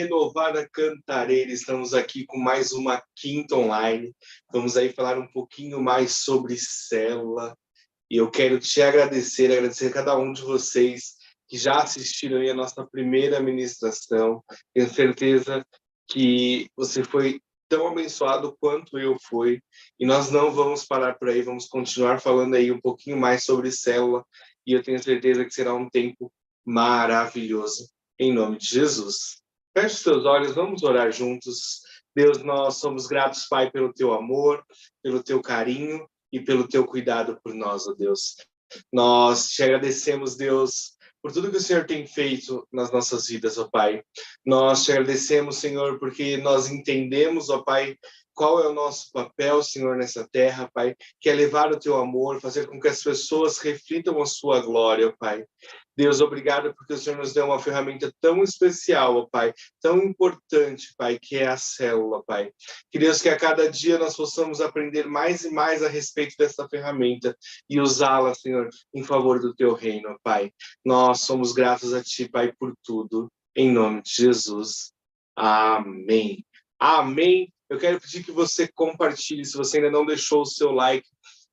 Renovada Cantareira, estamos aqui com mais uma quinta online. Vamos aí falar um pouquinho mais sobre célula. E eu quero te agradecer a cada um de vocês que já assistiram aí a nossa primeira ministração. Tenho certeza que você foi tão abençoado quanto eu fui. E nós não vamos parar por aí, vamos continuar falando aí um pouquinho mais sobre célula. E eu tenho certeza que será um tempo maravilhoso. Em nome de Jesus. Feche os teus olhos, vamos orar juntos. Deus, nós somos gratos, Pai, pelo teu amor, pelo teu carinho e pelo teu cuidado por nós, ó Deus. Nós te agradecemos, Deus, por tudo que o Senhor tem feito nas nossas vidas, ó Pai. Nós te agradecemos, Senhor, porque nós entendemos, ó Pai, qual é o nosso papel, Senhor, nessa terra, Pai, que é levar o teu amor, fazer com que as pessoas reflitam a sua glória, ó Pai. Deus, obrigado porque o Senhor nos deu uma ferramenta tão especial, ó Pai, tão importante, Pai, que é a célula, Pai. Que Deus, que a cada dia nós possamos aprender mais e mais a respeito dessa ferramenta e usá-la, Senhor, em favor do teu reino, Pai. Nós somos gratos a Ti, Pai, por tudo, em nome de Jesus. Amém. Amém. Eu quero pedir que você compartilhe, se você ainda não deixou o seu like,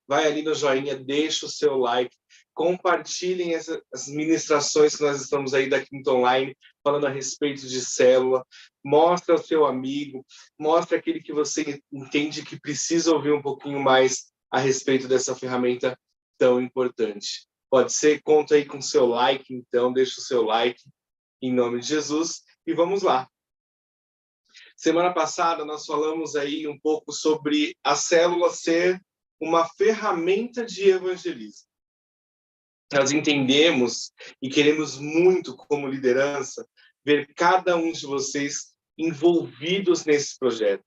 vai ali no joinha, deixa o seu like, compartilhem as ministrações que nós estamos aí da Quinta Online, falando a respeito de célula, mostra ao seu amigo, mostra aquele que você entende que precisa ouvir um pouquinho mais a respeito dessa ferramenta tão importante. Pode ser? Conta aí com o seu like, então, deixa o seu like, em nome de Jesus, e vamos lá. Semana passada nós falamos aí um pouco sobre a célula ser uma ferramenta de evangelismo. Nós entendemos e queremos muito, como liderança, ver cada um de vocês envolvidos nesse projeto.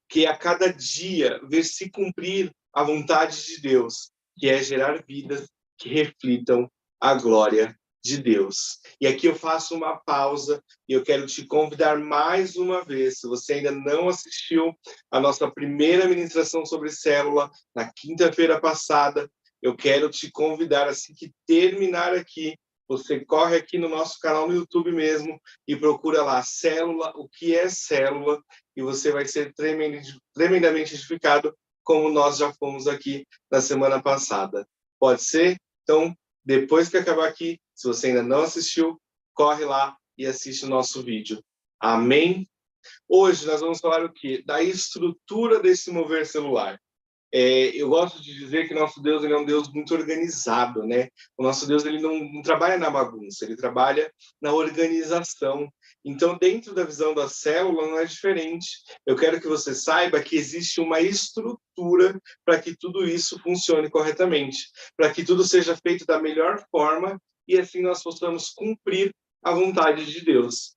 Que a cada dia ver se cumprir a vontade de Deus, que é gerar vidas que reflitam a glória de Deus. E aqui eu faço uma pausa e eu quero te convidar mais uma vez, se você ainda não assistiu a nossa primeira ministração sobre célula, na quinta-feira passada, eu quero te convidar, assim que terminar aqui, você corre aqui no nosso canal no YouTube mesmo e procura lá, célula, o que é célula, e você vai ser tremendamente edificado, como nós já fomos aqui na semana passada. Pode ser? Então, depois que acabar aqui, se você ainda não assistiu, corre lá e assiste o nosso vídeo. Amém? Hoje nós vamos falar o quê? Da estrutura desse mover celular. Eu gosto de dizer que nosso Deus ele é um Deus muito organizado, né? O nosso Deus ele não trabalha na bagunça, ele trabalha na organização. Então, dentro da visão da célula, não é diferente. Eu quero que você saiba que existe uma estrutura para que tudo isso funcione corretamente, para que tudo seja feito da melhor forma e assim nós possamos cumprir a vontade de Deus.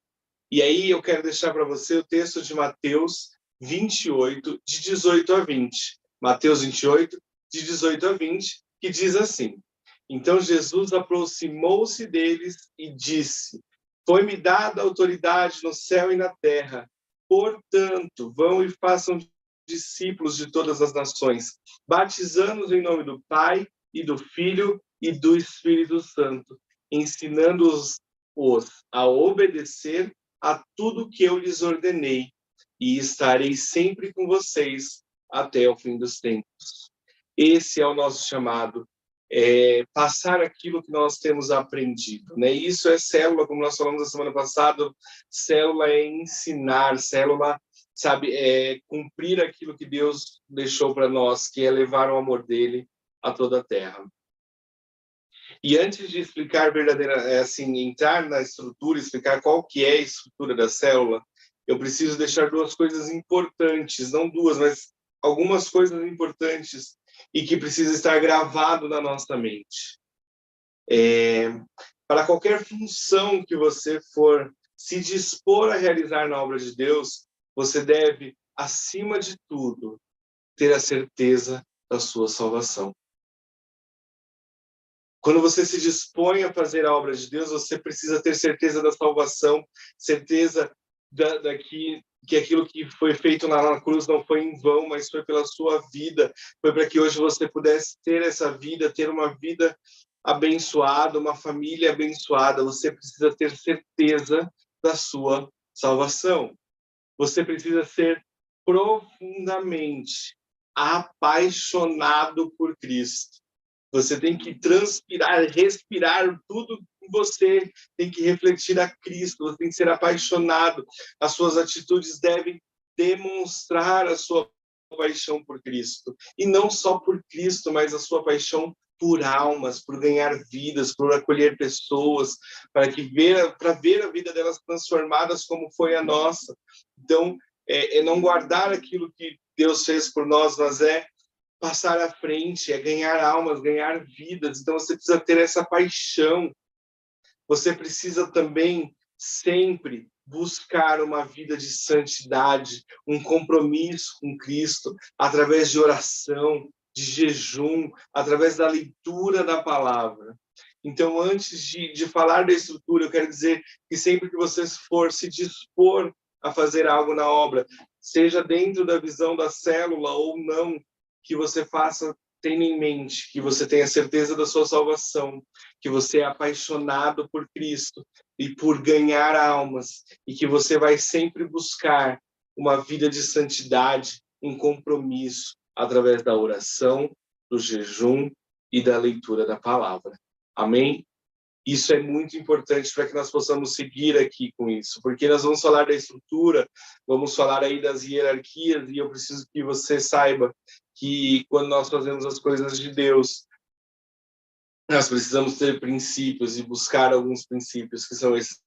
E aí eu quero deixar para você o texto de Mateus 28, de 18 a 20. Mateus 28, de 18 a 20, que diz assim: Então Jesus aproximou-se deles e disse: Foi-me dada autoridade no céu e na terra. Portanto, vão e façam discípulos de todas as nações, batizando-os em nome do Pai e do Filho e do Espírito Santo, ensinando-os a obedecer a tudo que eu lhes ordenei, e estarei sempre com vocês até o fim dos tempos. Esse é o nosso chamado, passar aquilo que nós temos aprendido, né? Isso é célula, como nós falamos na semana passada, célula é ensinar, célula, sabe, é cumprir aquilo que Deus deixou para nós, que é levar o amor dele a toda a terra. E antes de explicar assim, entrar na estrutura, explicar qual que é a estrutura da célula, eu preciso deixar duas coisas importantes, não duas, mas algumas coisas importantes e que precisa estar gravado na nossa mente. Para qualquer função que você for se dispor a realizar na obra de Deus, você deve, acima de tudo, ter a certeza da sua salvação. Quando você se dispõe a fazer a obra de Deus, você precisa ter certeza da salvação, certeza que aquilo que foi feito na cruz não foi em vão, mas foi pela sua vida, foi para que hoje você pudesse ter essa vida, ter uma vida abençoada, uma família abençoada. Você precisa ter certeza da sua salvação. Você precisa ser profundamente apaixonado por Cristo. Você tem que transpirar, respirar tudo em você, tem que refletir a Cristo, você tem que ser apaixonado. As suas atitudes devem demonstrar a sua paixão por Cristo. E não só por Cristo, mas a sua paixão por almas, por ganhar vidas, por acolher pessoas, para ver a vida delas transformadas como foi a nossa. Então, é não guardar aquilo que Deus fez por nós, mas é passar à frente, é ganhar almas, ganhar vidas. Então, você precisa ter essa paixão. Você precisa também sempre buscar uma vida de santidade, um compromisso com Cristo, através de oração, de jejum, através da leitura da palavra. Então, antes de falar da estrutura, eu quero dizer que sempre que você for se dispor a fazer algo na obra, seja dentro da visão da célula ou não, que você faça, tenha em mente que você tenha certeza da sua salvação, que você é apaixonado por Cristo e por ganhar almas, e que você vai sempre buscar uma vida de santidade, em compromisso, através da oração, do jejum e da leitura da palavra. Amém? Isso é muito importante para que nós possamos seguir aqui com isso, porque nós vamos falar da estrutura, vamos falar aí das hierarquias, e eu preciso que você saiba que quando nós fazemos as coisas de Deus, nós precisamos ter princípios e buscar alguns princípios, que são esses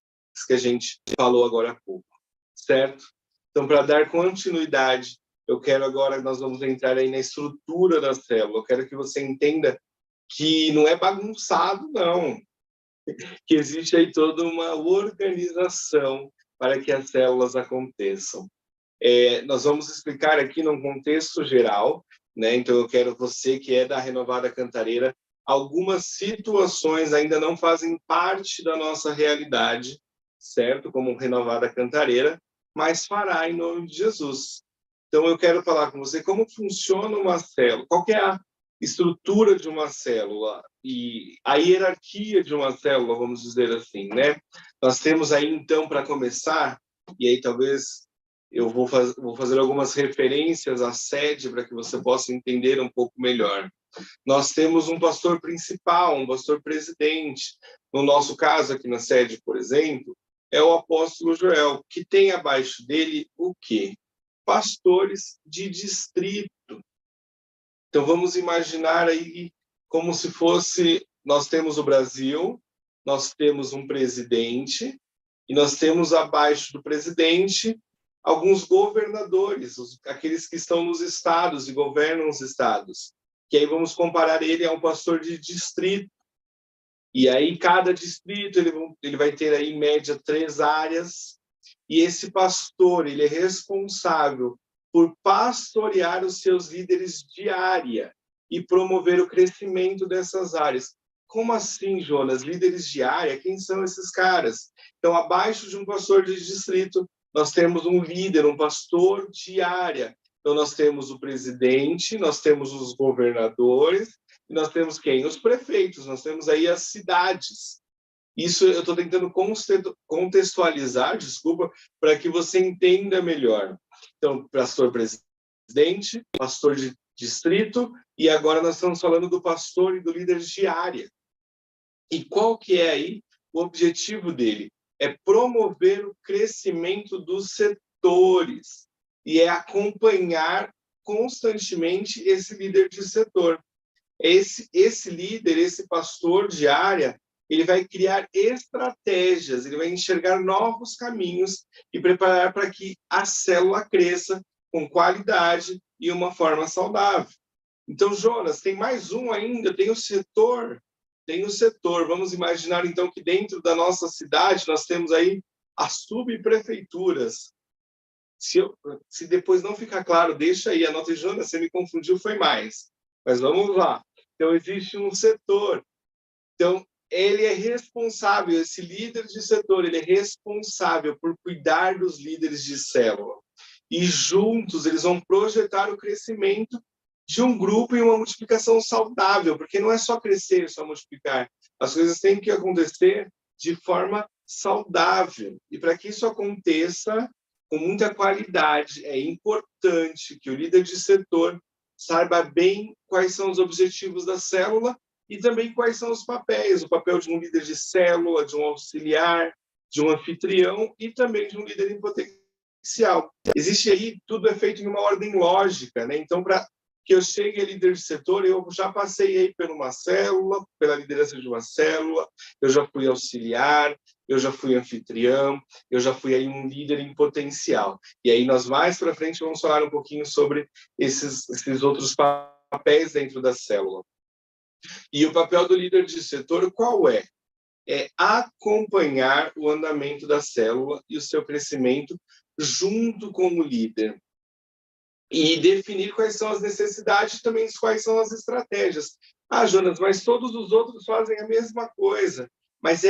que a gente falou agora há pouco, certo? Então, para dar continuidade, eu quero agora, nós vamos entrar aí na estrutura da célula. Eu quero que você entenda que não é bagunçado, não. Que existe aí toda uma organização para que as células aconteçam. Nós vamos explicar aqui num contexto geral, né? Então eu quero você que é da Renovada Cantareira, algumas situações ainda não fazem parte da nossa realidade, certo? Como Renovada Cantareira, mas fará em nome de Jesus. Então eu quero falar com você como funciona uma célula, qual que é a estrutura de uma célula e a hierarquia de uma célula, vamos dizer assim, né? Nós temos aí, então, para começar, e aí talvez eu vou fazer algumas referências à sede para que você possa entender um pouco melhor. Nós temos um pastor principal, um pastor presidente. No nosso caso, aqui na sede, por exemplo, é o apóstolo Joel, que tem abaixo dele o quê? Pastores de distrito. Então, vamos imaginar aí como se fosse... Nós temos o Brasil, nós temos um presidente, e nós temos abaixo do presidente alguns governadores, aqueles que estão nos estados e governam os estados. Que aí vamos comparar ele a um pastor de distrito. E aí, cada distrito ele vai ter aí, em média, 3 áreas. E esse pastor ele é responsável por pastorear os seus líderes de área e promover o crescimento dessas áreas. Como assim, Jonas? Líderes de área? Quem são esses caras? Então, abaixo de um pastor de distrito, nós temos um líder, um pastor de área. Então, nós temos o presidente, nós temos os governadores, e nós temos quem? Os prefeitos, nós temos aí as cidades. Isso eu estou tentando contextualizar, desculpa, para que você entenda melhor. Então, pastor presidente, pastor de distrito, e agora nós estamos falando do pastor e do líder de área. E qual que é aí o objetivo dele? É promover o crescimento dos setores e é acompanhar constantemente esse líder de setor. Esse líder, esse pastor de área, ele vai criar estratégias, ele vai enxergar novos caminhos e preparar para que a célula cresça com qualidade e uma forma saudável. Então, Jonas, tem mais um ainda, tem o setor. Vamos imaginar, então, que dentro da nossa cidade nós temos aí as subprefeituras. Se depois não ficar claro, deixa aí, anota aí, Jonas, você me confundiu, foi mais. Mas vamos lá. Então, existe um setor. Então, ele é responsável, esse líder de setor, ele é responsável por cuidar dos líderes de célula. E juntos eles vão projetar o crescimento de um grupo e uma multiplicação saudável, porque não é só crescer, só multiplicar. As coisas têm que acontecer de forma saudável. E para que isso aconteça com muita qualidade, é importante que o líder de setor saiba bem quais são os objetivos da célula e também quais são os papéis, o papel de um líder de célula, de um auxiliar, de um anfitrião e também de um líder em potencial. Existe aí, tudo é feito em uma ordem lógica, né? Então, para que eu chegue a líder de setor, eu já passei aí por uma célula, pela liderança de uma célula, eu já fui auxiliar, eu já fui anfitrião, eu já fui aí um líder em potencial. E aí nós mais para frente vamos falar um pouquinho sobre esses outros papéis dentro da célula. E o papel do líder de setor qual é? É acompanhar o andamento da célula e o seu crescimento junto com o líder. E definir quais são as necessidades e também quais são as estratégias. Ah, Jonas, mas todos os outros fazem a mesma coisa. Mas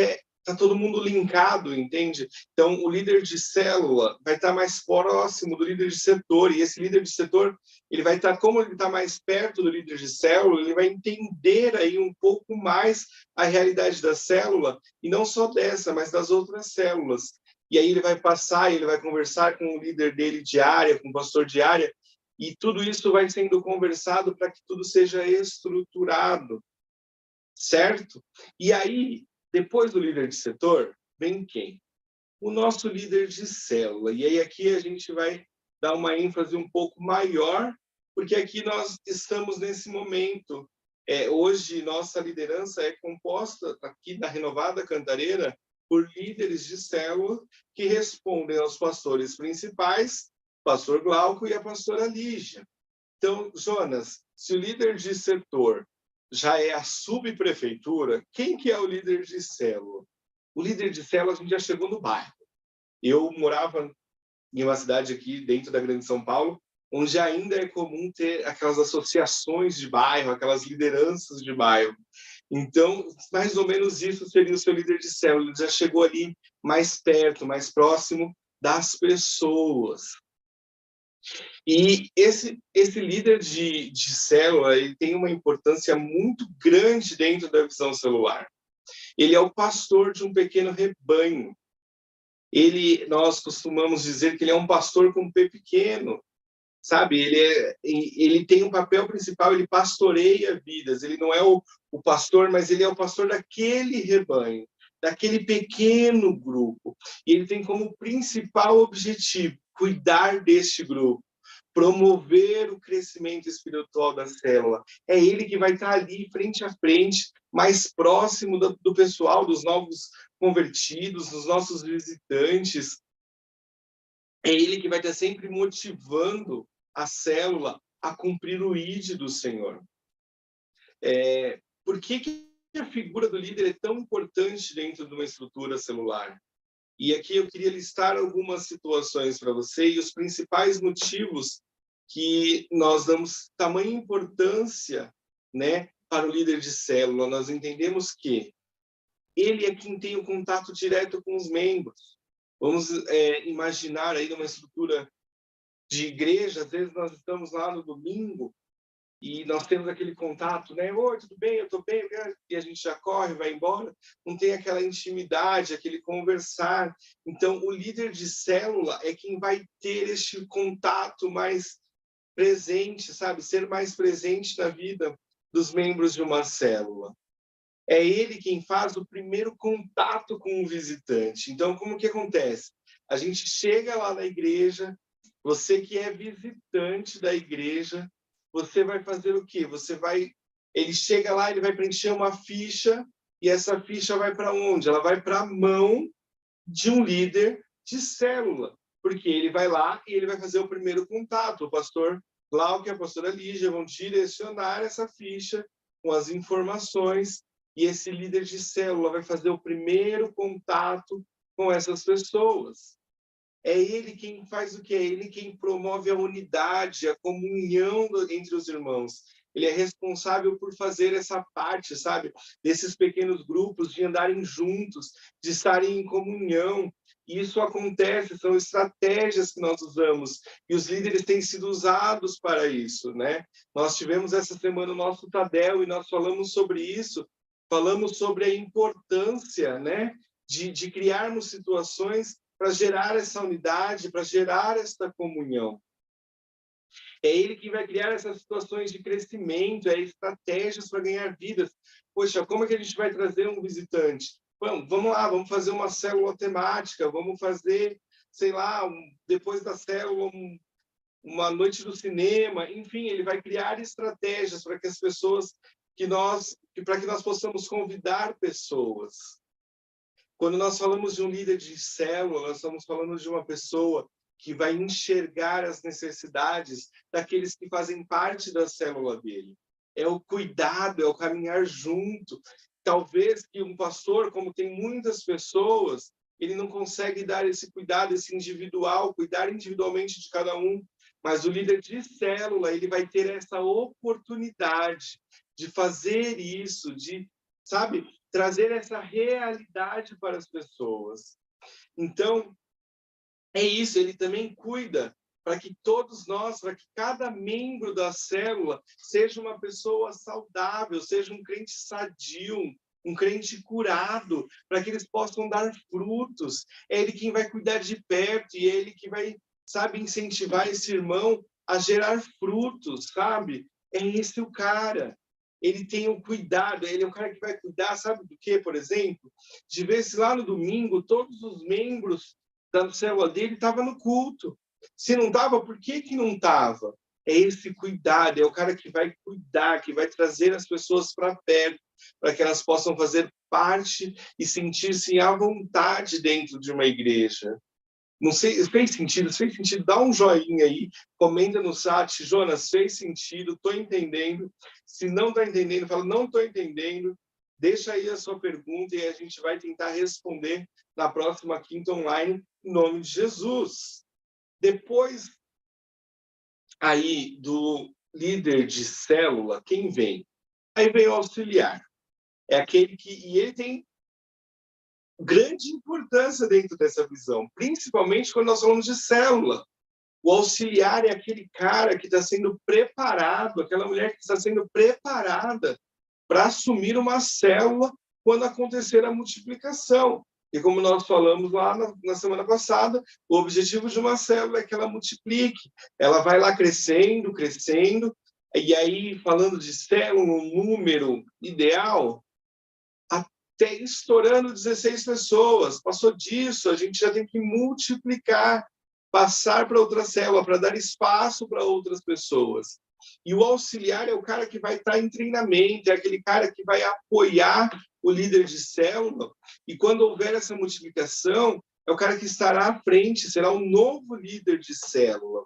tá todo mundo linkado, entende? Então, o líder de célula vai estar mais próximo do líder de setor, e esse líder de setor, ele vai estar, como ele está mais perto do líder de célula, ele vai entender aí um pouco mais a realidade da célula, e não só dessa, mas das outras células. E aí ele vai passar, ele vai conversar com o líder dele de área, com o pastor de área, e tudo isso vai sendo conversado para que tudo seja estruturado, certo? E aí, depois do líder de setor, vem quem? O nosso líder de célula. E aí aqui a gente vai dar uma ênfase um pouco maior, porque aqui nós estamos nesse momento. Hoje, nossa liderança é composta, aqui na Renovada Cantareira, por líderes de célula que respondem aos pastores principais, pastor Glauco e a pastora Lígia. Então, Jonas, se o líder de setor já é a subprefeitura, quem que é o líder de célula? O líder de célula, a gente já chegou no bairro. Eu morava em uma cidade aqui dentro da Grande São Paulo, onde ainda é comum ter aquelas associações de bairro, aquelas lideranças de bairro. Então, mais ou menos isso seria o seu líder de célula. Ele já chegou ali mais perto, mais próximo das pessoas. E esse líder de célula, ele tem uma importância muito grande dentro da visão celular. Ele é o pastor de um pequeno rebanho. Nós costumamos dizer que ele é um pastor com P pequeno, sabe? Ele tem um papel principal, ele pastoreia vidas. Ele não é o pastor, mas ele é o pastor daquele rebanho, daquele pequeno grupo. E ele tem como principal objetivo cuidar deste grupo, promover o crescimento espiritual da célula. É ele que vai estar ali, frente a frente, mais próximo do pessoal, dos novos convertidos, dos nossos visitantes. É ele que vai estar sempre motivando a célula a cumprir o ID do Senhor. Por que a figura do líder é tão importante dentro de uma estrutura celular? E aqui eu queria listar algumas situações para você e os principais motivos que nós damos tamanha importância, né, para o líder de célula. Nós entendemos que ele é quem tem o contato direto com os membros. Vamos imaginar aí numa estrutura de igreja, às vezes nós estamos lá no domingo e nós temos aquele contato, né? Oi, tudo bem? Eu estou bem. E a gente já corre, vai embora. Não tem aquela intimidade, aquele conversar. Então, o líder de célula é quem vai ter este contato mais presente, sabe? Ser mais presente na vida dos membros de uma célula. É ele quem faz o primeiro contato com o visitante. Então, como que acontece? A gente chega lá na igreja, você que é visitante da igreja, você vai fazer o quê? Ele chega lá, ele vai preencher uma ficha, e essa ficha vai para onde? Ela vai para a mão de um líder de célula, porque ele vai lá e ele vai fazer o primeiro contato. O pastor Glauco e a pastora Lígia vão direcionar essa ficha com as informações, e esse líder de célula vai fazer o primeiro contato com essas pessoas. É ele quem faz o quê? É ele quem promove a unidade, a comunhão entre os irmãos. Ele é responsável por fazer essa parte, sabe? Desses pequenos grupos, de andarem juntos, de estarem em comunhão. E isso acontece, são estratégias que nós usamos. E os líderes têm sido usados para isso, né? Nós tivemos essa semana o nosso Tadel e nós falamos sobre isso. Falamos sobre a importância, né, de criarmos situações para gerar essa unidade, para gerar essa comunhão. É ele que vai criar essas situações de crescimento, estratégias para ganhar vidas. Poxa, como é que a gente vai trazer um visitante? Vamos lá, vamos fazer uma célula temática, vamos fazer, sei lá, depois da célula, uma noite do cinema. Enfim, ele vai criar estratégias para que as pessoas, para que nós possamos convidar pessoas. Quando nós falamos de um líder de célula, nós estamos falando de uma pessoa que vai enxergar as necessidades daqueles que fazem parte da célula dele. É o cuidado, é o caminhar junto. Talvez que um pastor, como tem muitas pessoas, ele não consegue dar esse cuidado, esse individual, cuidar individualmente de cada um. Mas o líder de célula, ele vai ter essa oportunidade de fazer isso, de, sabe, trazer essa realidade para as pessoas. Então, é isso, ele também cuida para que todos nós, para que cada membro da célula seja uma pessoa saudável, seja um crente sadio, um crente curado, para que eles possam dar frutos. É ele quem vai cuidar de perto e é ele que vai, sabe, incentivar esse irmão a gerar frutos, sabe? É esse o cara. Ele tem o cuidado, ele é o cara que vai cuidar, sabe do quê, por exemplo? De ver se lá no domingo todos os membros da célula dele estavam no culto. Se não estava, por que que não estava? É esse cuidado, é o cara que vai cuidar, que vai trazer as pessoas para perto, para que elas possam fazer parte e sentir-se à vontade dentro de uma igreja. Não sei, fez sentido? Se fez sentido, dá um joinha aí, comenta no chat, Jonas, fez sentido, estou entendendo. Se não está entendendo, fala, não estou entendendo. Deixa aí a sua pergunta e a gente vai tentar responder na próxima quinta online, em nome de Jesus. Depois aí do líder de célula, quem vem? Aí vem o auxiliar. É aquele que, e ele tem grande importância dentro dessa visão, principalmente quando nós falamos de célula. O auxiliar é aquele cara que está sendo preparado, aquela mulher que está sendo preparada para assumir uma célula quando acontecer a multiplicação. E como nós falamos lá na semana passada, o objetivo de uma célula é que ela multiplique. Ela vai lá crescendo, crescendo, e aí, falando de célula, um número ideal, até estourando 16 pessoas. Passou disso, a gente já tem que multiplicar, passar para outra célula, para dar espaço para outras pessoas. E o auxiliar é o cara que vai estar em treinamento, é aquele cara que vai apoiar o líder de célula, e quando houver essa multiplicação, é o cara que estará à frente, será o novo líder de célula.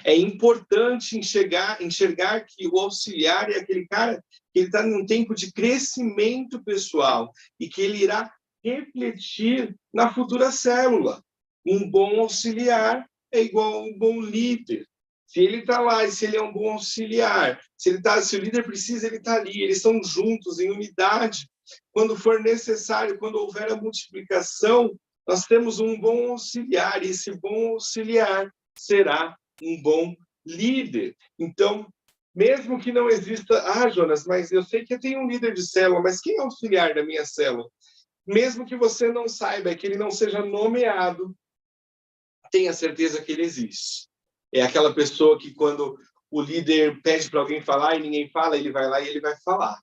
É importante enxergar que o auxiliar é aquele cara que ele está num tempo de crescimento pessoal e que ele irá refletir na futura célula. Um bom auxiliar é igual a um bom líder. Se ele está lá e se ele é um bom auxiliar, se o líder precisa, ele está ali, eles estão juntos, em unidade. Quando for necessário, quando houver a multiplicação, nós temos um bom auxiliar, e esse bom auxiliar será um bom líder. Então, mesmo que não exista... Jonas, mas eu sei que eu tenho um líder de célula, mas quem é o auxiliar da minha célula? Mesmo que você não saiba, que ele não seja nomeado, tenha certeza que ele existe. É aquela pessoa que quando o líder pede para alguém falar e ninguém fala, ele vai lá e ele vai falar.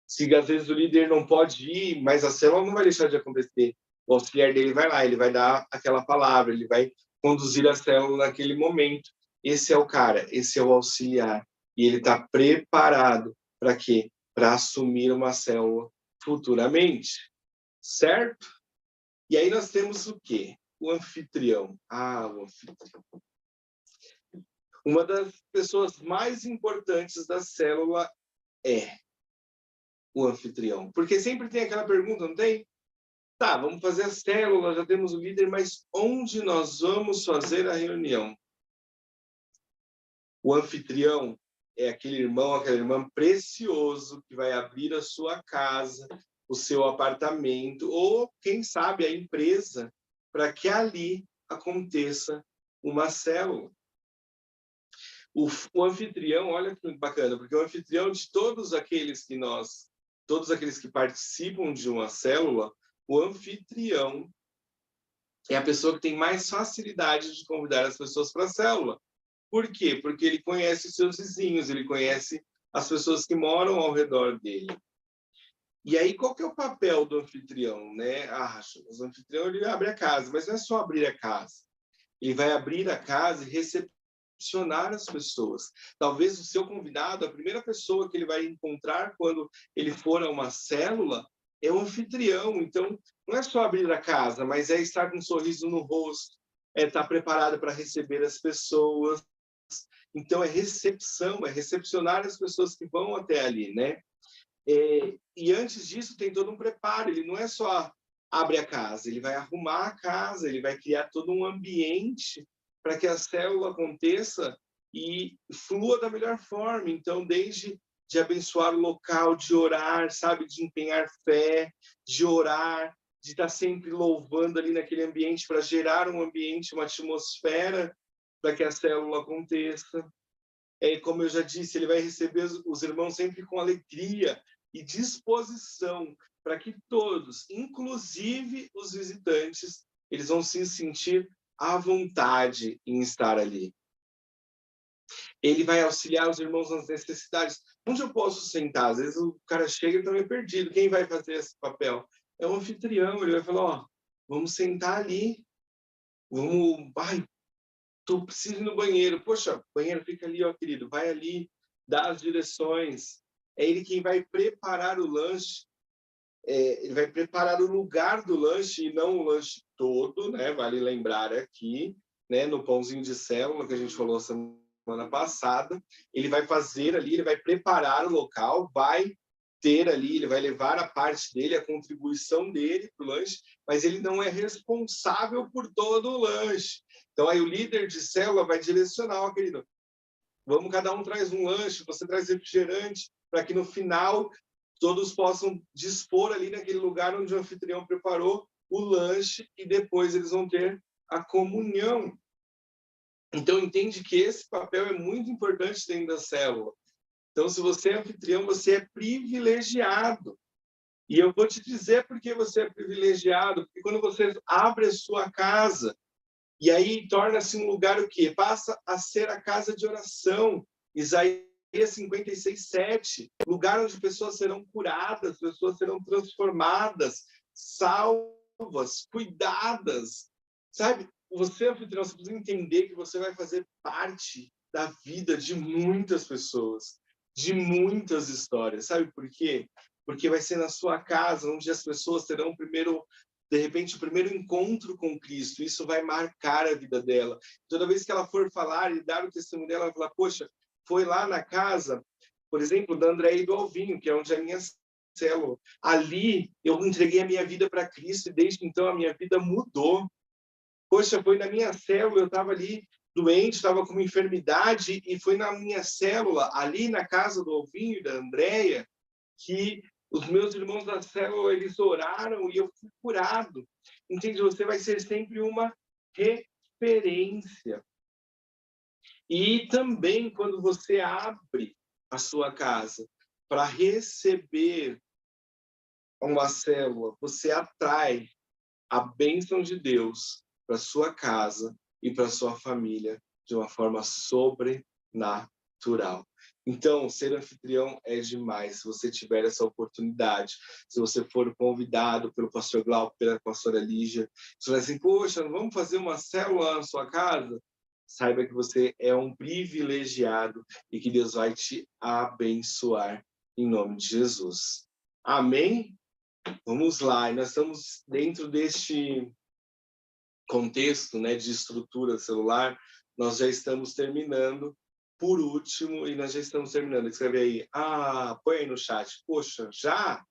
Se às vezes o líder não pode ir, mas a célula não vai deixar de acontecer. O auxiliar dele vai lá, ele vai dar aquela palavra, ele vai conduzir a célula naquele momento. Esse é o cara, esse é o auxiliar. E ele está preparado para quê? Para assumir uma célula futuramente. Certo? E aí nós temos o quê? O anfitrião. O anfitrião. Uma das pessoas mais importantes da célula é o anfitrião. Porque sempre tem aquela pergunta, não tem? Tá, vamos fazer a célula, já temos o líder, mas onde nós vamos fazer a reunião? O anfitrião é aquele irmão, aquela irmã precioso que vai abrir a sua casa, o seu apartamento, ou, quem sabe, a empresa, para que ali aconteça uma célula. O anfitrião, olha que bacana, porque o anfitrião de todos aqueles que participam de uma célula, O anfitrião é a pessoa que tem mais facilidade de convidar as pessoas para a célula. Por quê? Porque ele conhece os seus vizinhos, ele conhece as pessoas que moram ao redor dele. E aí, qual que é o papel do anfitrião, né? O anfitrião, ele abre a casa, mas não é só abrir a casa. Ele vai abrir a casa e recepcionar as pessoas. Talvez o seu convidado, a primeira pessoa que ele vai encontrar quando ele for a uma célula, é o anfitrião. Então, não é só abrir a casa, mas é estar com um sorriso no rosto, é estar preparado para receber as pessoas. Então, é recepção, é recepcionar as pessoas que vão até ali, né? E antes disso, tem todo um preparo. Ele não é só abre a casa, ele vai arrumar a casa, ele vai criar todo um ambiente para que a célula aconteça e flua da melhor forma. Então, desde de abençoar o local, de orar, sabe, de empenhar fé, de orar, de estar sempre louvando ali naquele ambiente para gerar um ambiente, uma atmosfera para que a célula aconteça. Como eu já disse, ele vai receber os irmãos sempre com alegria e disposição para que todos, inclusive os visitantes, eles vão se sentir à vontade em estar ali. Ele vai auxiliar os irmãos nas necessidades. Onde eu posso sentar? Às vezes o cara chega e está meio perdido. Quem vai fazer esse papel? É o anfitrião. Ele vai falar, ó, vamos sentar ali. Vamos... Ai, tu precisa ir no banheiro. Poxa, o banheiro fica ali, ó, querido. Vai ali, dá as direções. É ele quem vai preparar o lanche. Ele vai preparar o lugar do lanche e não o lanche todo, né? Vale lembrar aqui, né? No pãozinho de célula que a gente falou semana passada, ele vai fazer ali, ele vai preparar o local, vai ter ali, ele vai levar a parte dele, a contribuição dele para o lanche, mas ele não é responsável por todo o lanche. Então aí o líder de célula vai direcionar, ó, querido, vamos, cada um traz um lanche, você traz refrigerante, para que no final todos possam dispor ali naquele lugar onde o anfitrião preparou o lanche e depois eles vão ter a comunhão. Então, entende que esse papel é muito importante dentro da célula. Então, se você é anfitrião, você é privilegiado. E eu vou te dizer por que você é privilegiado, porque quando você abre a sua casa, e aí torna-se um lugar o quê? Passa a ser a casa de oração. Isaías 56:7, lugar onde pessoas serão curadas, pessoas serão transformadas, salvas, cuidadas. Sabe? Você, anfitrião, você precisa entender que você vai fazer parte da vida de muitas pessoas, de muitas histórias. Sabe por quê? Porque vai ser na sua casa onde as pessoas terão de repente, o primeiro encontro com Cristo. Isso vai marcar a vida dela. Toda vez que ela for falar e dar o testemunho dela, ela vai falar, poxa, foi lá na casa, por exemplo, da Andréia e do Alvinho, que é onde é a minha célula. Ali, eu entreguei a minha vida para Cristo e desde então a minha vida mudou. Poxa, foi na minha célula, eu estava ali doente, estava com uma enfermidade e foi na minha célula, ali na casa do Alvinho e da Andréia, que os meus irmãos da célula, eles oraram e eu fui curado. Entende? Você vai ser sempre uma referência. E também, quando você abre a sua casa para receber uma célula, você atrai a bênção de Deus para sua casa e para sua família de uma forma sobrenatural. Então, ser anfitrião é demais. Se você tiver essa oportunidade, se você for convidado pelo pastor Glauco, pela pastora Lígia, você vai assim, poxa, não vamos fazer uma célula na sua casa? Saiba que você é um privilegiado e que Deus vai te abençoar em nome de Jesus. Amém? Vamos lá, e nós estamos dentro deste contexto, né, de estrutura celular, nós já estamos terminando. Por último, e nós já estamos terminando. Escreve aí, põe aí no chat. Poxa, já?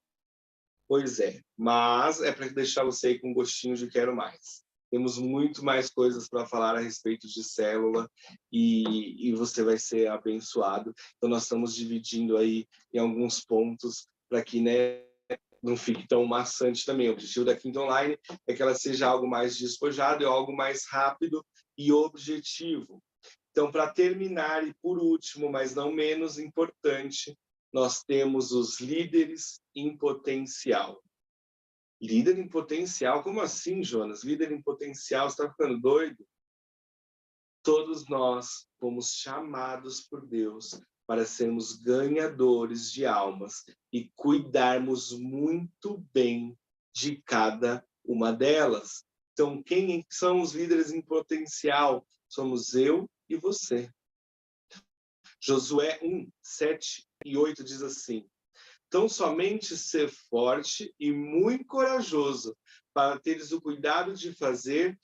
Pois é, mas é para deixar você aí com gostinho de quero mais. Temos muito mais coisas para falar a respeito de célula e você vai ser abençoado. Então, nós estamos dividindo aí em alguns pontos para que, né, não fique tão maçante também. O objetivo da Quinta Online é que ela seja algo mais despojado, é algo mais rápido e objetivo. Então, para terminar, e por último, mas não menos importante, nós temos os líderes em potencial. Líder em potencial? Como assim, Jonas? Líder em potencial? Você está ficando doido? Todos nós fomos chamados por Deus para sermos ganhadores de almas e cuidarmos muito bem de cada uma delas. Então, quem são os líderes em potencial? Somos eu e você. Josué 1, 7 e 8 diz assim: então, somente ser forte e muito corajoso, para teres o cuidado de fazer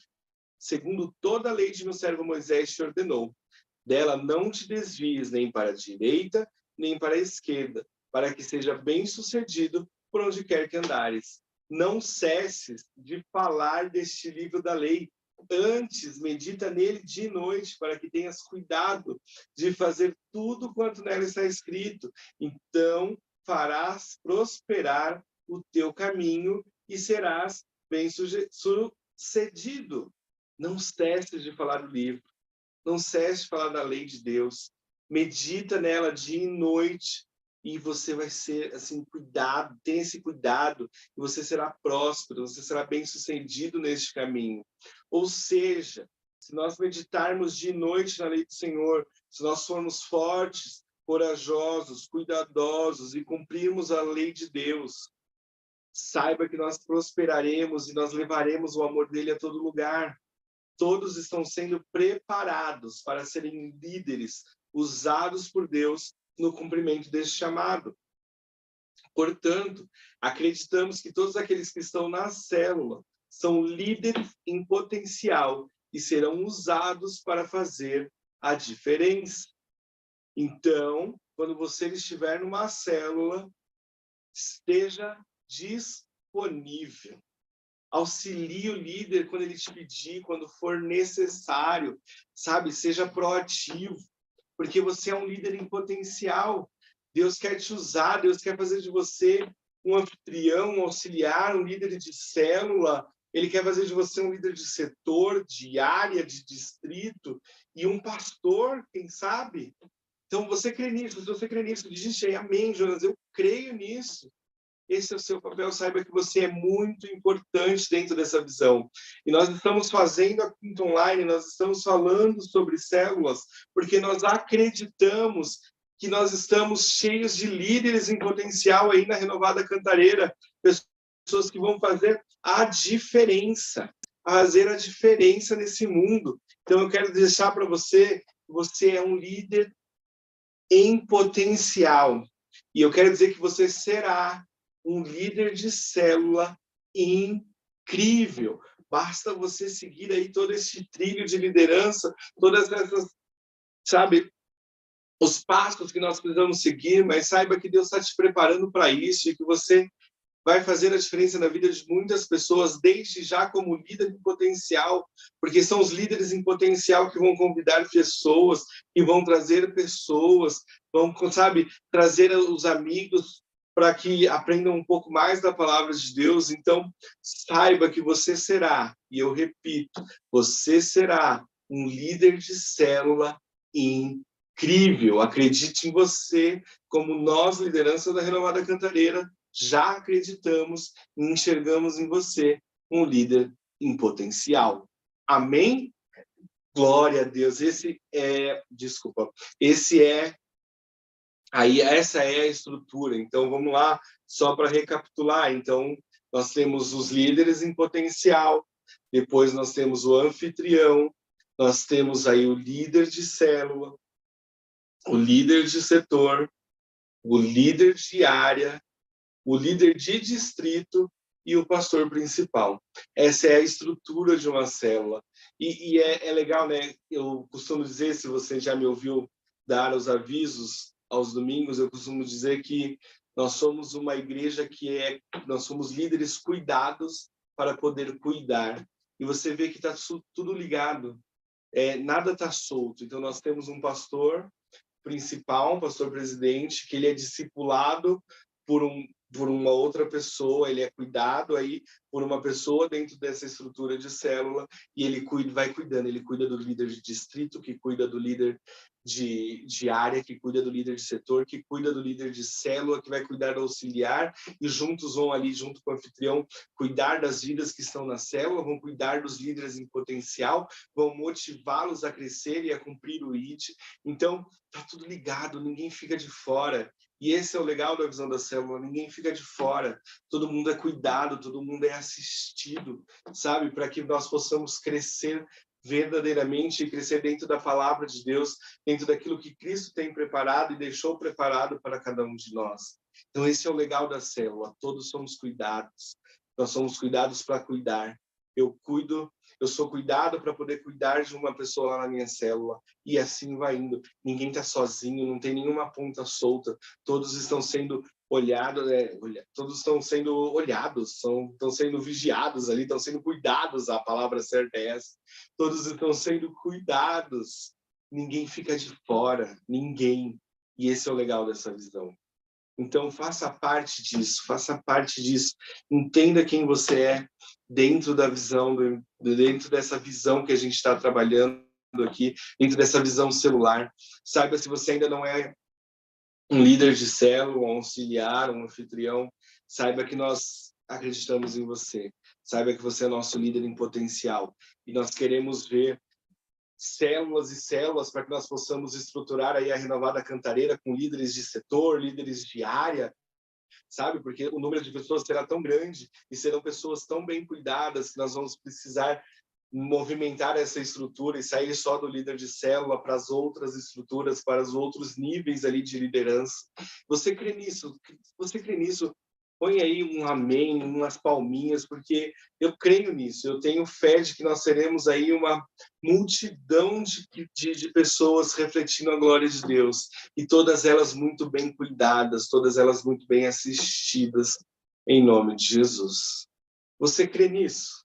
segundo toda a lei de meu servo Moisés te ordenou. Dela não te desvies nem para a direita, nem para a esquerda, para que seja bem-sucedido por onde quer que andares. Não cesses de falar deste livro da lei. Antes, medita nele de noite, para que tenhas cuidado de fazer tudo quanto nela está escrito. Então, farás prosperar o teu caminho e serás bem-sucedido. Não cesse de falar do livro. Não cesse de falar da lei de Deus. Medita nela dia e noite e você vai ser assim, cuidado, tenha esse cuidado, e você será próspero, você será bem-sucedido neste caminho. Ou seja, se nós meditarmos dia e noite na lei do Senhor, se nós formos fortes, corajosos, cuidadosos e cumprirmos a lei de Deus, saiba que nós prosperaremos e nós levaremos o amor dele a todo lugar. Todos estão sendo preparados para serem líderes usados por Deus no cumprimento deste chamado. Portanto, acreditamos que todos aqueles que estão na célula são líderes em potencial e serão usados para fazer a diferença. Então, quando você estiver numa célula, esteja disponível. Auxilie o líder quando ele te pedir, quando for necessário, sabe? Seja proativo, porque você é um líder em potencial. Deus quer te usar, Deus quer fazer de você um anfitrião, um auxiliar, um líder de célula. Ele quer fazer de você um líder de setor, de área, de distrito e um pastor, quem sabe? Então, você crê nisso? Se você crê nisso, diz aí, amém, Jonas, eu creio nisso. Esse é o seu papel, saiba que você é muito importante dentro dessa visão. E nós estamos fazendo a Quinta Online, nós estamos falando sobre células, porque nós acreditamos que nós estamos cheios de líderes em potencial aí na Renovada Cantareira, pessoas que vão fazer a diferença nesse mundo. Então eu quero deixar para você que você é um líder em potencial. E eu quero dizer que você será um líder de célula incrível. Basta você seguir aí todo esse trilho de liderança, todas essas, sabe, os passos que nós precisamos seguir, mas saiba que Deus está te preparando para isso e que você vai fazer a diferença na vida de muitas pessoas, desde já como líder em potencial, porque são os líderes em potencial que vão convidar pessoas, que vão trazer pessoas, vão, sabe, trazer os amigos para que aprendam um pouco mais da palavra de Deus. Então, saiba que você será, e eu repito, você será um líder de célula incrível. Acredite em você, como nós, liderança da Renovada Cantareira, já acreditamos e enxergamos em você um líder em potencial. Amém? Glória a Deus. Essa é a estrutura. Então, vamos lá, só para recapitular. Então, nós temos os líderes em potencial, depois nós temos o anfitrião, nós temos aí o líder de célula, o líder de setor, o líder de área, o líder de distrito e o pastor principal. Essa é a estrutura de uma célula. E é legal, né? Eu costumo dizer, se você já me ouviu dar os avisos aos domingos, eu costumo dizer que nós somos uma igreja nós somos líderes cuidados para poder cuidar. E você vê que está tudo ligado. Nada está solto. Então, nós temos um pastor principal, um pastor presidente, que ele é discipulado por uma outra pessoa, ele é cuidado aí por uma pessoa dentro dessa estrutura de célula, e ele vai cuidando, ele cuida do líder de distrito, que cuida do líder de área, que cuida do líder de setor, que cuida do líder de célula, que vai cuidar do auxiliar, e juntos vão ali, junto com o anfitrião, cuidar das vidas que estão na célula, vão cuidar dos líderes em potencial, vão motivá-los a crescer e a cumprir o IT. Então, tá tudo ligado, ninguém fica de fora. E esse é o legal da visão da célula, ninguém fica de fora, todo mundo é cuidado, todo mundo é assistido, sabe? Para que nós possamos crescer verdadeiramente e crescer dentro da palavra de Deus, dentro daquilo que Cristo tem preparado e deixou preparado para cada um de nós. Então esse é o legal da célula, todos somos cuidados, nós somos cuidados para cuidar. Eu sou cuidado para poder cuidar de uma pessoa lá na minha célula, e assim vai indo. Ninguém está sozinho, não tem nenhuma ponta solta, todos estão sendo olhados, todos estão sendo olhados, estão sendo vigiados ali, estão sendo cuidados, a palavra certa é essa. Todos estão sendo cuidados, ninguém fica de fora, ninguém. E esse é o legal dessa visão. Então, faça parte disso. Entenda quem você é dentro da visão, dentro dessa visão que a gente está trabalhando aqui, dentro dessa visão celular. Saiba, se você ainda não é um líder de célula, um auxiliar, um anfitrião, saiba que nós acreditamos em você. Saiba que você é nosso líder em potencial. E nós queremos ver células e células para que nós possamos estruturar aí a Renovada Cantareira com líderes de setor, líderes de área, sabe? Porque o número de pessoas será tão grande e serão pessoas tão bem cuidadas que nós vamos precisar movimentar essa estrutura e sair só do líder de célula para as outras estruturas, para os outros níveis ali de liderança. Você crê nisso? Você crê nisso? Põe aí um amém, umas palminhas, porque eu creio nisso. Eu tenho fé de que nós seremos aí uma multidão de pessoas refletindo a glória de Deus. E todas elas muito bem cuidadas, todas elas muito bem assistidas, em nome de Jesus. Você crê nisso?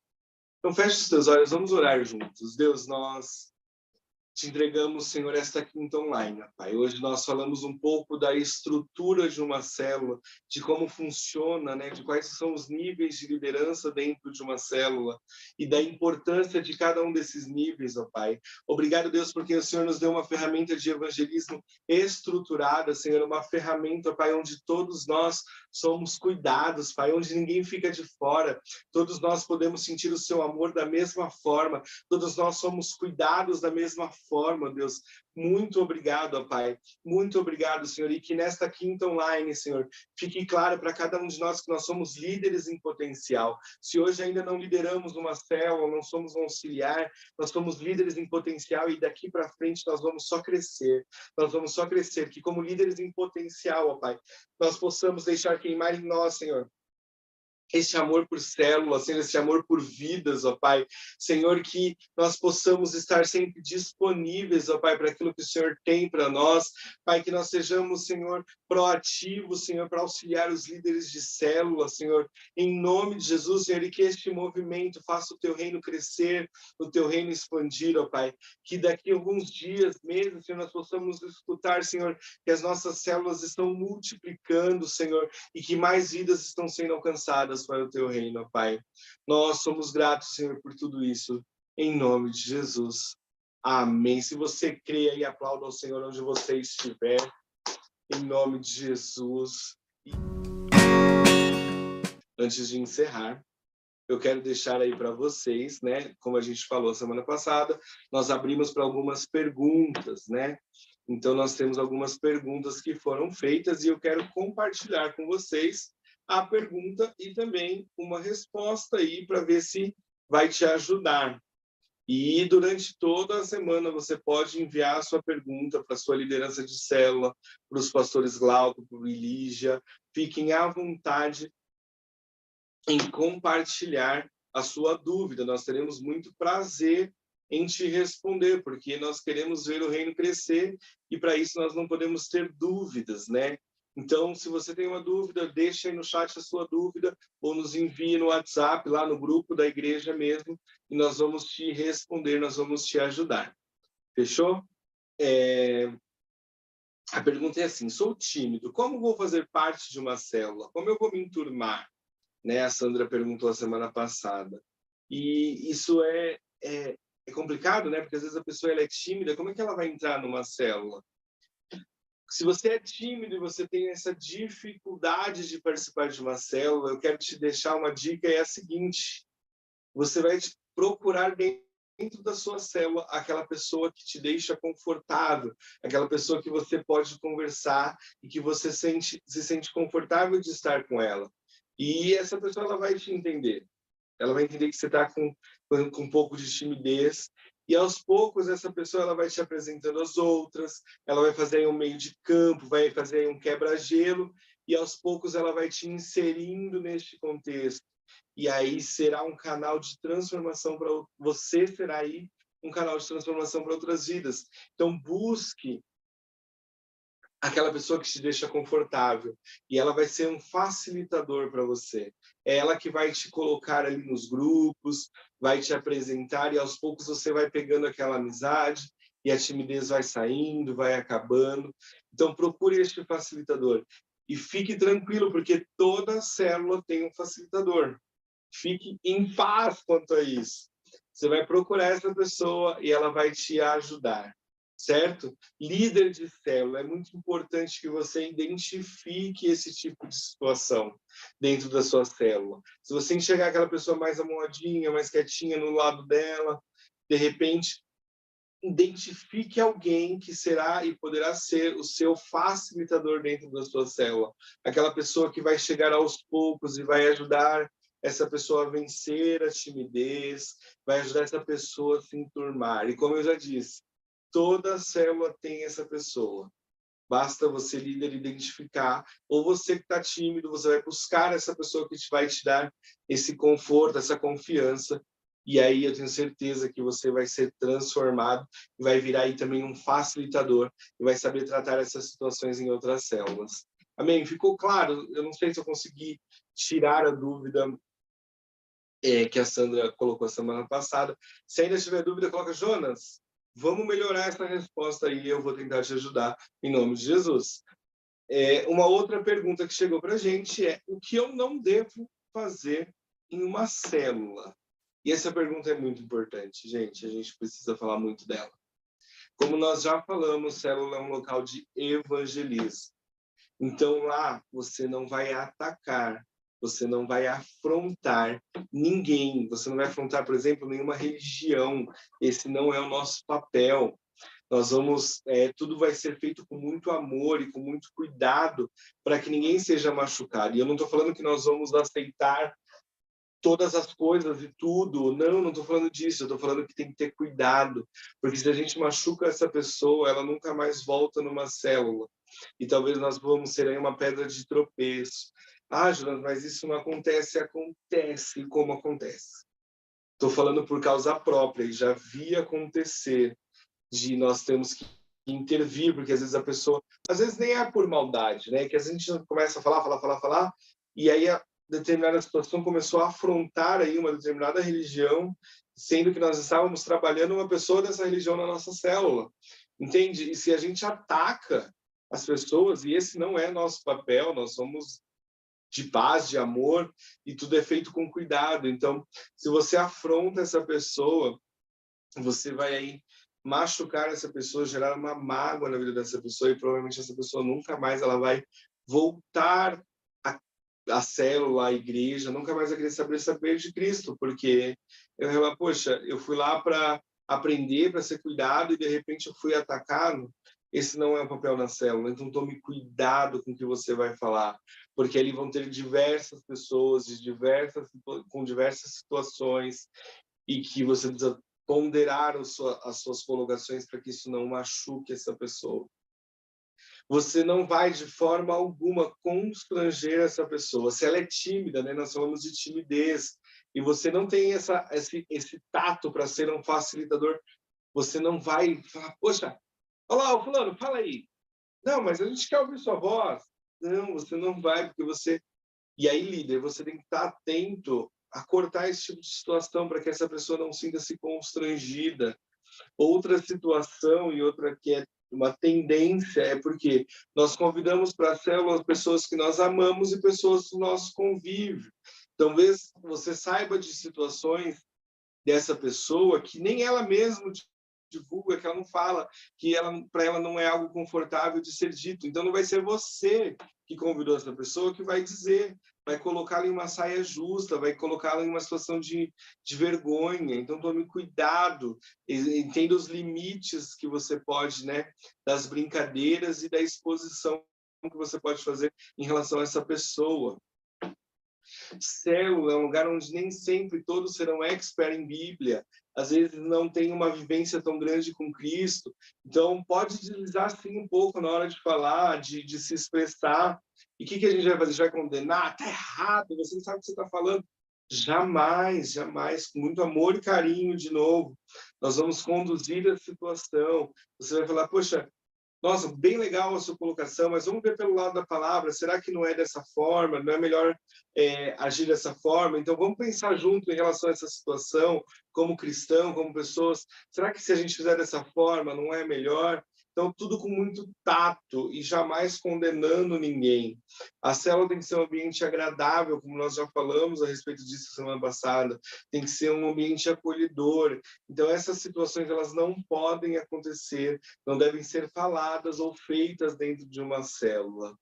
Então feche os teus olhos, vamos orar juntos. Deus, nós te entregamos, Senhor, esta quinta online, Pai. Hoje nós falamos um pouco da estrutura de uma célula, de como funciona, né? De quais são os níveis de liderança dentro de uma célula e da importância de cada um desses níveis, ó Pai. Obrigado, Deus, porque o Senhor nos deu uma ferramenta de evangelismo estruturada, Senhor, uma ferramenta, Pai, onde todos nós somos cuidados, Pai, onde ninguém fica de fora, todos nós podemos sentir o seu amor da mesma forma, todos nós somos cuidados da mesma forma, Deus. Muito obrigado, ó Pai. Muito obrigado, Senhor. E que nesta quinta online, Senhor, fique claro para cada um de nós que nós somos líderes em potencial. Se hoje ainda não lideramos uma célula, não somos um auxiliar, nós somos líderes em potencial e daqui para frente nós vamos só crescer. Nós vamos só crescer. Que como líderes em potencial, ó Pai, nós possamos deixar queimar em nós, Senhor, esse amor por células, Senhor, esse amor por vidas, ó Pai. Senhor, que nós possamos estar sempre disponíveis, ó Pai, para aquilo que o Senhor tem para nós. Pai, que nós sejamos, Senhor, proativos, Senhor, para auxiliar os líderes de células, Senhor, em nome de Jesus, Senhor, e que este movimento faça o Teu reino crescer, o Teu reino expandir, ó Pai. Que daqui a alguns dias, meses, Senhor, nós possamos escutar, Senhor, que as nossas células estão multiplicando, Senhor, e que mais vidas estão sendo alcançadas para o Teu reino, ó Pai. Nós somos gratos, Senhor, por tudo isso, em nome de Jesus. Amém. Se você crê aí, aplauda ao Senhor onde você estiver, em nome de Jesus. E antes de encerrar, eu quero deixar aí para vocês, né, como a gente falou semana passada, nós abrimos para algumas perguntas, né? Então, nós temos algumas perguntas que foram feitas e eu quero compartilhar com vocês a pergunta e também uma resposta aí para ver se vai te ajudar. E durante toda a semana você pode enviar a sua pergunta para a sua liderança de célula, para os pastores Glauco, para o Ilígia. Fiquem à vontade em compartilhar a sua dúvida. Nós teremos muito prazer em te responder, porque nós queremos ver o reino crescer e para isso nós não podemos ter dúvidas, né? Então, se você tem uma dúvida, deixa aí no chat a sua dúvida ou nos envie no WhatsApp, lá no grupo da igreja mesmo, e nós vamos te responder, nós vamos te ajudar. Fechou? A pergunta é assim, sou tímido, como vou fazer parte de uma célula? Como eu vou me enturmar? Né? A Sandra perguntou a semana passada. E isso é é complicado, né? Porque às vezes a pessoa ela é tímida, como é que ela vai entrar numa célula? Se você é tímido e você tem essa dificuldade de participar de uma célula, eu quero te deixar uma dica, é a seguinte: você vai procurar dentro da sua célula aquela pessoa que te deixa confortável, aquela pessoa que você pode conversar e que você se sente confortável de estar com ela. E essa pessoa ela vai te entender. Ela vai entender que você está com um pouco de timidez. E aos poucos essa pessoa ela vai te apresentando as outras, ela vai fazer aí um meio de campo, vai fazer aí um quebra-gelo, e aos poucos ela vai te inserindo neste contexto. E aí será um canal de transformação para você, será aí um canal de transformação para outras vidas. Então busque aquela pessoa que te deixa confortável, e ela vai ser um facilitador para você. É ela que vai te colocar ali nos grupos, vai te apresentar, e aos poucos você vai pegando aquela amizade, e a timidez vai saindo, vai acabando. Então procure este facilitador. E fique tranquilo, porque toda célula tem um facilitador. Fique em paz quanto a isso. Você vai procurar essa pessoa e ela vai te ajudar, certo? Líder de célula, é muito importante que você identifique esse tipo de situação dentro da sua célula. Se você enxergar aquela pessoa mais amoadinha, mais quietinha no lado dela, de repente, identifique alguém que será e poderá ser o seu facilitador dentro da sua célula. Aquela pessoa que vai chegar aos poucos e vai ajudar essa pessoa a vencer a timidez, vai ajudar essa pessoa a se enturmar. E como eu já disse, toda célula tem essa pessoa. Basta você, líder, identificar, ou você que está tímido, você vai buscar essa pessoa que vai te dar esse conforto, essa confiança, e aí eu tenho certeza que você vai ser transformado e vai virar aí também um facilitador e vai saber tratar essas situações em outras células. Amém? Ficou claro? Eu não sei se eu consegui tirar a dúvida que a Sandra colocou semana passada. Se ainda tiver dúvida, coloca, Jonas, vamos melhorar essa resposta aí, eu vou tentar te ajudar em nome de Jesus. Uma outra pergunta que chegou para a gente é: o que eu não devo fazer em uma célula? E essa pergunta é muito importante, gente, a gente precisa falar muito dela. Como nós já falamos, célula é um local de evangelismo. Então lá você não vai atacar, você não vai afrontar ninguém, você não vai afrontar, por exemplo, nenhuma religião. Esse não é o nosso papel. Nós vamos, tudo vai ser feito com muito amor e com muito cuidado para que ninguém seja machucado. E eu não estou falando que nós vamos aceitar todas as coisas e tudo. Não estou falando disso. Eu estou falando que tem que ter cuidado, porque se a gente machuca essa pessoa, ela nunca mais volta numa célula. E talvez nós vamos ser aí uma pedra de tropeço. Ah, Jonas, mas isso não acontece. Acontece como acontece. Estou falando por causa própria e já vi acontecer de nós temos que intervir, porque às vezes a pessoa, às vezes nem é por maldade, né? Que a gente começa a falar, e aí a determinada situação começou a afrontar aí uma determinada religião, sendo que nós estávamos trabalhando uma pessoa dessa religião na nossa célula, entende? E se a gente ataca as pessoas, e esse não é nosso papel, nós somos de paz, de amor, e tudo é feito com cuidado. Então, se você afronta essa pessoa, você vai aí machucar essa pessoa, gerar uma mágoa na vida dessa pessoa, e provavelmente essa pessoa nunca mais ela vai voltar à célula, à igreja, nunca mais vai querer saber de Cristo, porque eu falo, poxa, eu fui lá para aprender, para ser cuidado, e de repente eu fui atacado. Esse não é o papel na célula, então tome cuidado com o que você vai falar, porque ali vão ter diversas pessoas com diversas situações, e que você precisa ponderar as suas colocações para que isso não machuque essa pessoa. Você não vai, de forma alguma, constranger essa pessoa. Se ela é tímida, né? Nós falamos de timidez, e você não tem esse tato para ser um facilitador, você não vai falar, poxa, olha lá, o fulano, fala aí. Não, mas a gente quer ouvir sua voz. Não, você não vai, porque você... E aí, líder, você tem que estar atento a cortar esse tipo de situação para que essa pessoa não sinta-se constrangida. Outra situação e outra que é uma tendência é porque nós convidamos para a célula pessoas que nós amamos e pessoas do nosso convívio. Talvez você saiba de situações dessa pessoa que nem ela mesma divulga, que ela não fala, que para ela não é algo confortável de ser dito. Então não vai ser você que convidou essa pessoa que vai dizer, vai colocá-la em uma saia justa, vai colocá-la em uma situação de vergonha. Então tome cuidado, entenda os limites que você pode, né, das brincadeiras e da exposição que você pode fazer em relação a essa pessoa. Célula é um lugar onde nem sempre todos serão expert em Bíblia, às vezes não tem uma vivência tão grande com Cristo, então pode deslizar sim um pouco na hora de falar, de se expressar. E o que a gente vai fazer? Já vai condenar? Está errado, você não sabe o que você está falando. Jamais, jamais, com muito amor e carinho, de novo, nós vamos conduzir a situação. Você vai falar, poxa, nossa, bem legal a sua colocação, mas vamos ver pelo lado da palavra, será que não é dessa forma? Não é melhor agir dessa forma? Então, vamos pensar junto em relação a essa situação, como cristão, como pessoas. Será que se a gente fizer dessa forma, não é melhor? Então, tudo com muito tato e jamais condenando ninguém. A célula tem que ser um ambiente agradável, como nós já falamos a respeito disso semana passada. Tem que ser um ambiente acolhedor. Então, essas situações, elas não podem acontecer, não devem ser faladas ou feitas dentro de uma célula.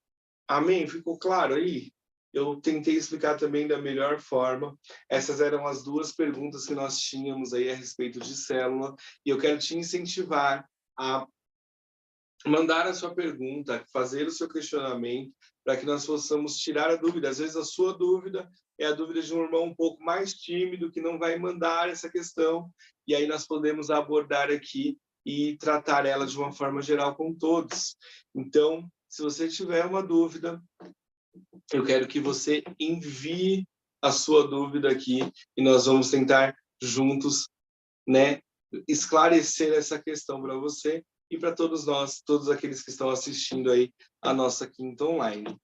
Amém? Ficou claro aí? Eu tentei explicar também da melhor forma. Essas eram as duas perguntas que nós tínhamos aí a respeito de célula. E eu quero te incentivar a mandar a sua pergunta, fazer o seu questionamento, para que nós possamos tirar a dúvida. Às vezes a sua dúvida é a dúvida de um irmão um pouco mais tímido, que não vai mandar essa questão, e aí nós podemos abordar aqui e tratar ela de uma forma geral com todos. Então, se você tiver uma dúvida, eu quero que você envie a sua dúvida aqui, e nós vamos tentar juntos, né, esclarecer essa questão para você e para todos nós, todos aqueles que estão assistindo aí a nossa quinta online.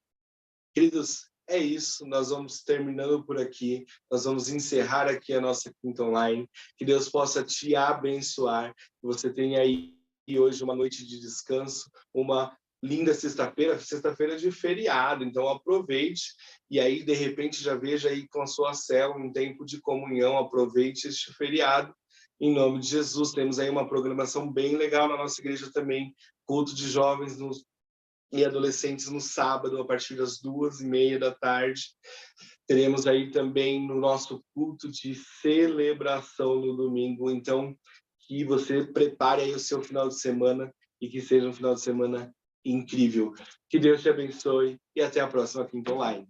Queridos, é isso, nós vamos terminando por aqui, nós vamos encerrar aqui a nossa quinta online, que Deus possa te abençoar, que você tenha aí hoje uma noite de descanso, uma linda sexta-feira de feriado, então aproveite, e aí de repente já veja aí com a sua célula um tempo de comunhão, aproveite este feriado. Em nome de Jesus, temos aí uma programação bem legal na nossa igreja também, culto de jovens e adolescentes no sábado, a partir das 2h30 da tarde. Teremos aí também no nosso culto de celebração no domingo. Então, que você prepare aí o seu final de semana e que seja um final de semana incrível. Que Deus te abençoe e até a próxima Quinta Online.